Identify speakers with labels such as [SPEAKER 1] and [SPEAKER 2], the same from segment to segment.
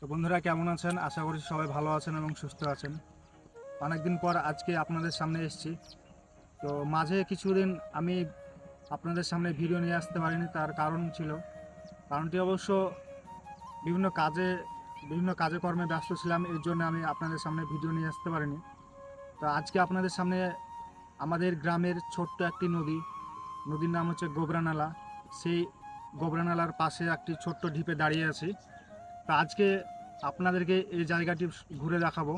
[SPEAKER 1] তো বন্ধুরা কেমন আছেন? আশা করি সবাই ভালো আছেন এবং সুস্থ আছেন। অনেকদিন পর আজকে আপনাদের সামনে এসেছি। তো মাঝে কিছুদিন আমি আপনাদের সামনে ভিডিও নিয়ে আসতে পারিনি, তার কারণ ছিল, কারণটি অবশ্য বিভিন্ন কাজে কর্মে ব্যস্ত ছিলাম, এর জন্য আমি আপনাদের সামনে ভিডিও নিয়ে আসতে পারিনি। তো আজকে আপনাদের সামনে আমাদের গ্রামের ছোট্ট একটি নদীর নাম হচ্ছে গোবরানালা। সেই গোবরানালার পাশে একটি ছোট্ট ঢিপে দাঁড়িয়ে আছি। তো আজকে আপনাদেরকে এই জায়গাটি ঘুরে দেখাবো।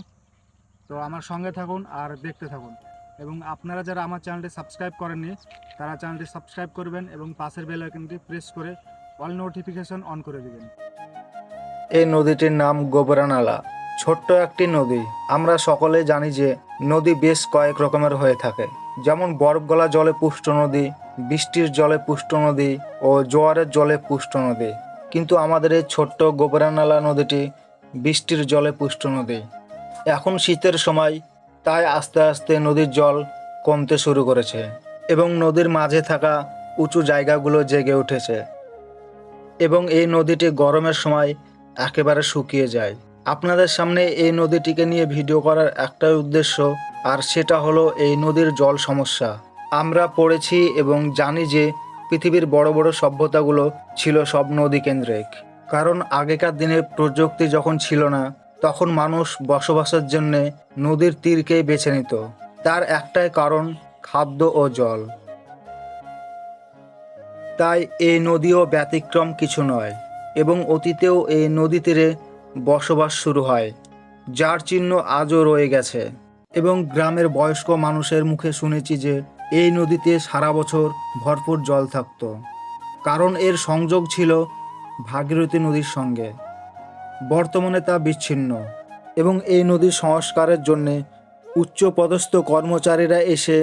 [SPEAKER 1] তো আমার সঙ্গে থাকুন আর দেখতে থাকুন, এবং আপনারা যারা আমার চ্যানেলটি সাবস্ক্রাইব করেননি তারা চ্যানেলটি সাবস্ক্রাইব করবেন এবং পাশের বেল আইকনটি প্রেস করে অল নোটিফিকেশন অন করে দেবেন।
[SPEAKER 2] এই নদীটির নাম গোবরানালা। ছোট্ট একটি নদী। আমরা সকলে জানি যে নদী বেশ কয়েক রকমের হয়ে থাকে, যেমন বরফ গলা জলে পুষ্ট নদী, বৃষ্টির জলে পুষ্ট নদী ও জোয়ারের জলে পুষ্ট নদী। কিন্তু আমাদের এই ছোট্ট গোবরানালা নদীটি বৃষ্টির জলে পুষ্ট নদী। এখন শীতের সময়, তাই আস্তে আস্তে নদীর জল কমতে শুরু করেছে এবং নদীর মাঝে থাকা উঁচু জায়গাগুলো জেগে উঠেছে এবং এই নদীটি গরমের সময় একেবারে শুকিয়ে যায়। আপনাদের সামনে এই নদীটিকে নিয়ে ভিডিও করার একটাই উদ্দেশ্য, আর সেটা হলো এই নদীর জল সমস্যা। আমরা পড়েছি এবং জানি যে পৃথিবীর বড় বড় সভ্যতাগুলো ছিল সব নদী কেন্দ্রিক। কারণ আগেকার দিনে প্রযুক্তি যখন ছিল না, তখন মানুষ বসবাসের জন্যে নদীর তীরকেই বেছে নিত। তার একটাই কারণ, খাদ্য ও জল। তাই এই নদীও ব্যতিক্রম কিছু নয় এবং অতীতেও এই নদী তীরে বসবাস শুরু হয়, যার চিহ্ন আজও রয়ে গেছে। এবং গ্রামের বয়স্ক মানুষের মুখে শুনেছি যে এই নদীতে সারা বছর ভরপুর জল থাকত, কারণ এর সংযোগ ছিল ভাগীরথী নদীর সঙ্গে। বর্তমানে তা বিচ্ছিন্ন এবং এই নদীর সংস্কারের জন্যে উচ্চপদস্থ কর্মচারীরা এসে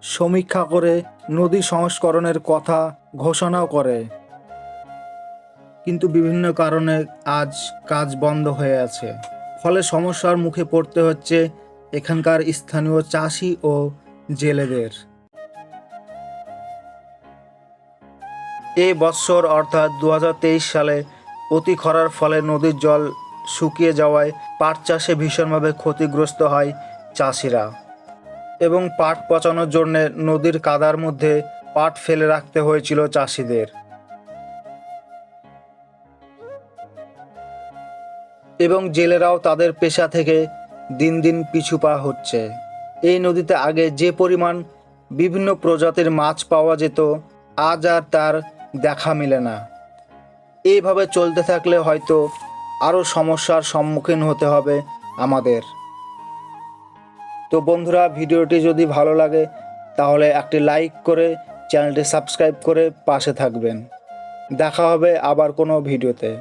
[SPEAKER 2] সমীক্ষা করে নদী সংস্করণের কথা ঘোষণাও করে, কিন্তু বিভিন্ন কারণে আজ কাজ বন্ধ হয়ে আছে। ফলে সমস্যার মুখে পড়তে হচ্ছে এখানকার স্থানীয় চাষি ও জেলেদের। এই বৎসর অর্থাৎ 2023 সালে অতি খরার ফলে নদীর জল শুকিয়ে যাওয়ায় পাট চাষে ভীষণভাবে ক্ষতিগ্রস্ত হয় চাষিরা এবং পাট পচানোর জন্য নদীর কাদার মধ্যে পাট ফেলে রাখতে হয়েছিল চাষিদের। এবং জেলেরাও তাদের পেশা থেকে দিন দিন পিছু পা হচ্ছে। এই নদীতে আগে যে পরিমাণ বিভিন্ন প্রজাতির মাছ পাওয়া যেত, আজ আর তার দেখা মেলে না। এইভাবে চলতে থাকলে হয়তো আরও সমস্যার সম্মুখীন হতে হবে আমাদের। তো বন্ধুরা, ভিডিওটি যদি ভালো লাগে তাহলে একটি লাইক করে চ্যানেলটি সাবস্ক্রাইব করে পাশে থাকবেন। দেখা হবে আবার কোনো ভিডিওতে।